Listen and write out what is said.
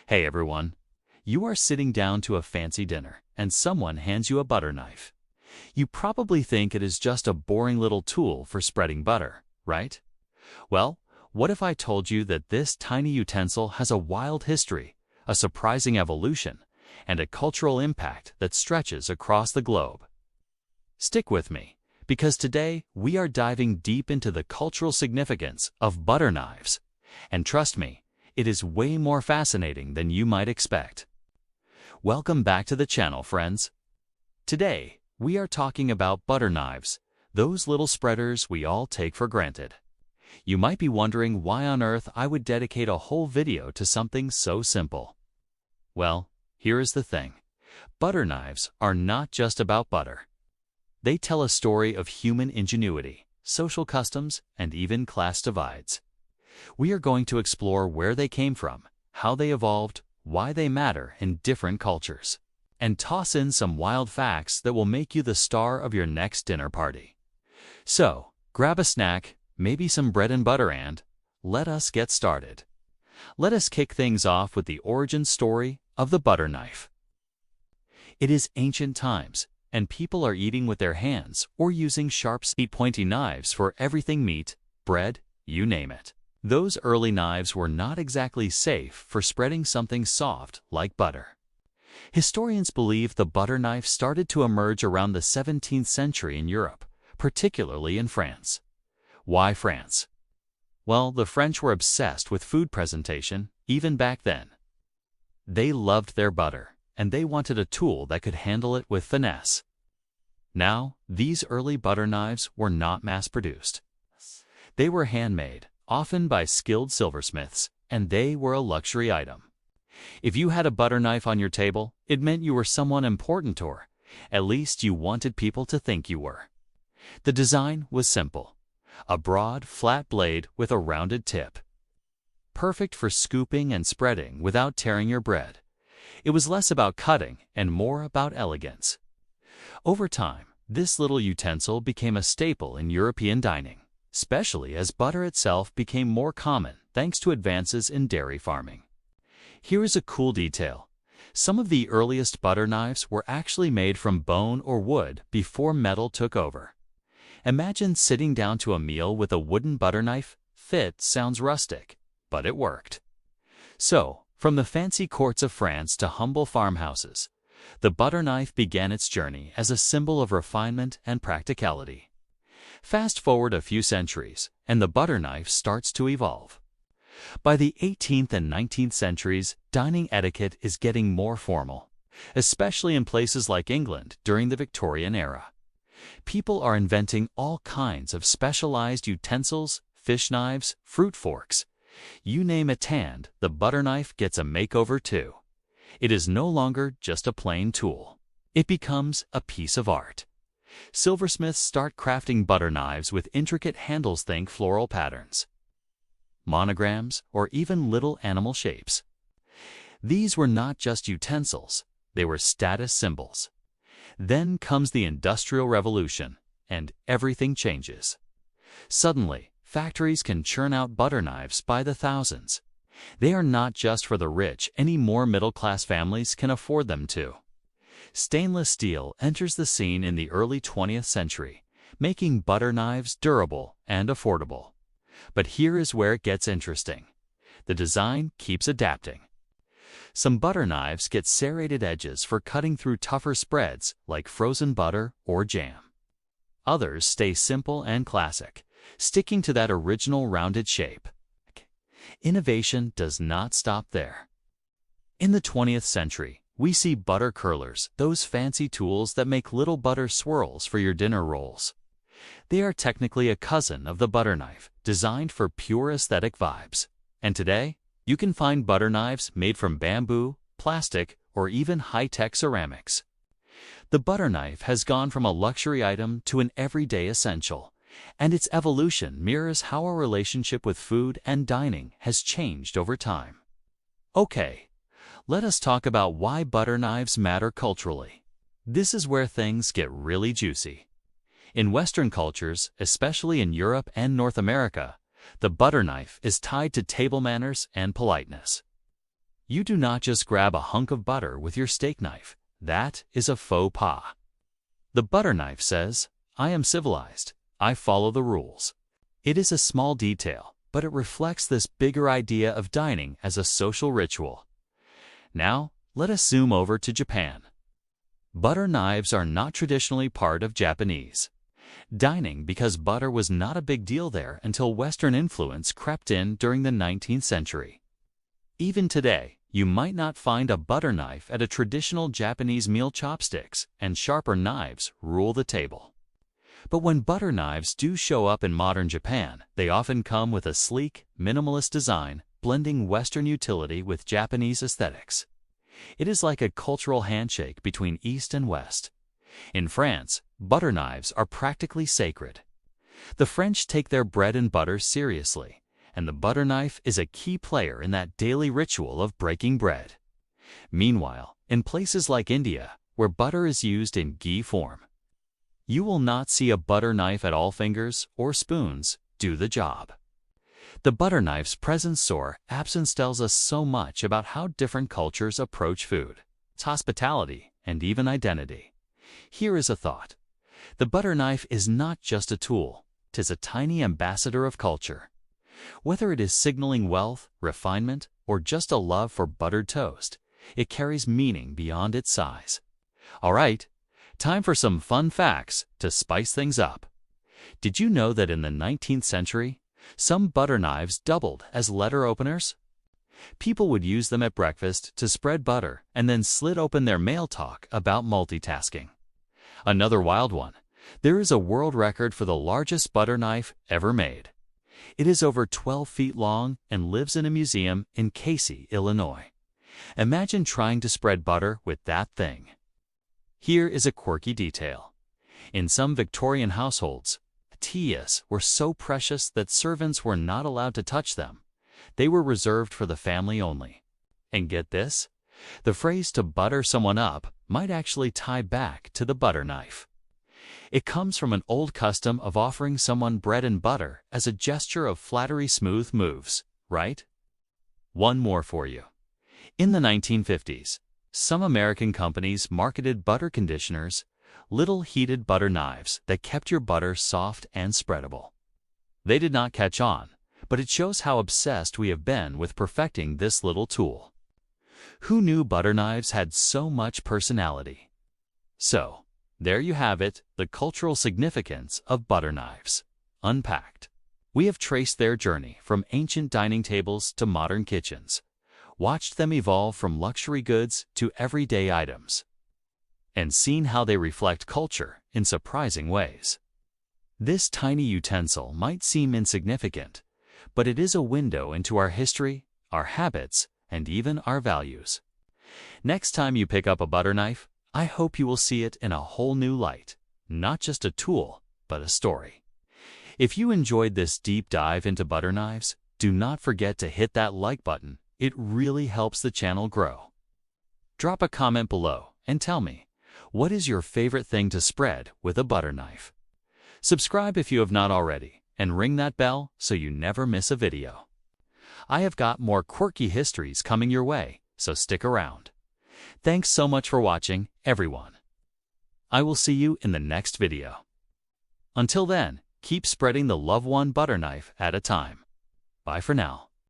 Hey everyone, you are sitting down to a fancy dinner and someone hands you a butter knife. You probably think it is just a boring little tool for spreading butter, right? Well, what if I told you that this tiny utensil has a wild history, a surprising evolution, and a cultural impact that stretches across the globe? Stick with me, because today we are diving deep into the cultural significance of butter knives. And trust me, it is way more fascinating than you might expect. Welcome back to the channel, friends. Today, we are talking about butter knives, those little spreaders we all take for granted. You might be wondering why on earth I would dedicate a whole video to something so simple. Well, here is the thing. Butter knives are not just about butter. They tell a story of human ingenuity, social customs, and even class divides. We are going to explore where they came from, how they evolved, why they matter in different cultures, and toss in some wild facts that will make you the star of your next dinner party. So, grab a snack, maybe some bread and butter, and let us get started. Let us kick things off with the origin story of the butter knife. It is ancient times, and people are eating with their hands or using sharp, pointy knives for everything: meat, bread, you name it. Those early knives were not exactly safe for spreading something soft like butter. Historians believe the butter knife started to emerge around the 17th century in Europe, particularly in France. Why France? Well, the French were obsessed with food presentation, even back then. They loved their butter, and they wanted a tool that could handle it with finesse. Now, these early butter knives were not mass-produced. They were handmade, often by skilled silversmiths, and they were a luxury item. If you had a butter knife on your table, it meant you were someone important, or at least you wanted people to think you were. The design was simple: a broad, flat blade with a rounded tip. Perfect for scooping and spreading without tearing your bread. It was less about cutting and more about elegance. Over time, this little utensil became a staple in European dining, especially as butter itself became more common thanks to advances in dairy farming. Here is a cool detail. Some of the earliest butter knives were actually made from bone or wood before metal took over. Imagine sitting down to a meal with a wooden butter knife. Sounds rustic, but it worked. So, from the fancy courts of France to humble farmhouses, the butter knife began its journey as a symbol of refinement and practicality. Fast forward a few centuries, and the butter knife starts to evolve. By the 18th and 19th centuries, dining etiquette is getting more formal, especially in places like England during the Victorian era. People are inventing all kinds of specialized utensils, fish knives, fruit forks. You name it, and the butter knife gets a makeover too. It is no longer just a plain tool. It becomes a piece of art. Silversmiths start crafting butter knives with intricate handles, think floral patterns, monograms, or even little animal shapes. These were not just utensils, they were status symbols. Then comes the Industrial Revolution, and everything changes. Suddenly, factories can churn out butter knives by the thousands. They are not just for the rich anymore; middle-class families can afford them too. Stainless steel enters the scene in the early 20th century, making butter knives durable and affordable. But here is where it gets interesting. The design keeps adapting. Some butter knives get serrated edges for cutting through tougher spreads like frozen butter or jam. Others stay simple and classic, sticking to that original rounded shape. Innovation does not stop there. In the 20th century, we see butter curlers, those fancy tools that make little butter swirls for your dinner rolls. They are technically a cousin of the butter knife, designed for pure aesthetic vibes. And today, you can find butter knives made from bamboo, plastic, or even high-tech ceramics. The butter knife has gone from a luxury item to an everyday essential, and its evolution mirrors how our relationship with food and dining has changed over time. Okay, let us talk about why butter knives matter culturally. This is where things get really juicy. In Western cultures, especially in Europe and North America, the butter knife is tied to table manners and politeness. You do not just grab a hunk of butter with your steak knife. That is a faux pas. The butter knife says, "I am civilized. I follow the rules." It is a small detail, but it reflects this bigger idea of dining as a social ritual. Now, let us zoom over to Japan. Butter knives are not traditionally part of Japanese dining because butter was not a big deal there until Western influence crept in during the 19th century. Even today, you might not find a butter knife at a traditional Japanese meal. Chopsticks and sharper knives rule the table. But when butter knives do show up in modern Japan, they often come with a sleek, minimalist design, blending Western utility with Japanese aesthetics. It is like a cultural handshake between East and West. In France, butter knives are practically sacred. The French take their bread and butter seriously, and the butter knife is a key player in that daily ritual of breaking bread. Meanwhile, in places like India, where butter is used in ghee form, you will not see a butter knife at all. Fingers or spoons do the job. The butter knife's presence or absence tells us so much about how different cultures approach food, its hospitality, and even identity. Here is a thought. The butter knife is not just a tool, 'tis a tiny ambassador of culture. Whether it is signaling wealth, refinement, or just a love for buttered toast, it carries meaning beyond its size. All right, time for some fun facts to spice things up. Did you know that in the 19th century, some butter knives doubled as letter openers? People would use them at breakfast to spread butter and then slit open their mail. Talk about multitasking. Another wild one. There is a world record for the largest butter knife ever made. It is over 12 feet long and lives in a museum in Casey, Illinois. Imagine trying to spread butter with that thing. Here is a quirky detail. In some Victorian households, tortillas were so precious that servants were not allowed to touch them. They were reserved for the family only. And get this, the phrase "to butter someone up" might actually tie back to the butter knife. It comes from an old custom of offering someone bread and butter as a gesture of flattery. Smooth moves, right? One more for you. In the 1950s, some American companies marketed butter conditioners, little heated butter knives that kept your butter soft and spreadable. They did not catch on, but it shows how obsessed we have been with perfecting this little tool. Who knew butter knives had so much personality? So, there you have it, the cultural significance of butter knives. Unpacked. We have traced their journey from ancient dining tables to modern kitchens, watched them evolve from luxury goods to everyday items, and seen how they reflect culture in surprising ways. This tiny utensil might seem insignificant, but it is a window into our history, our habits, and even our values. Next time you pick up a butter knife, I hope you will see it in a whole new light, not just a tool, but a story. If you enjoyed this deep dive into butter knives, do not forget to hit that like button. It really helps the channel grow. Drop a comment below and tell me, what is your favorite thing to spread with a butter knife? Subscribe if you have not already, and ring that bell so you never miss a video. I have got more quirky histories coming your way, so stick around. Thanks so much for watching, everyone. I will see you in the next video. Until then, keep spreading the love one butter knife at a time. Bye for now.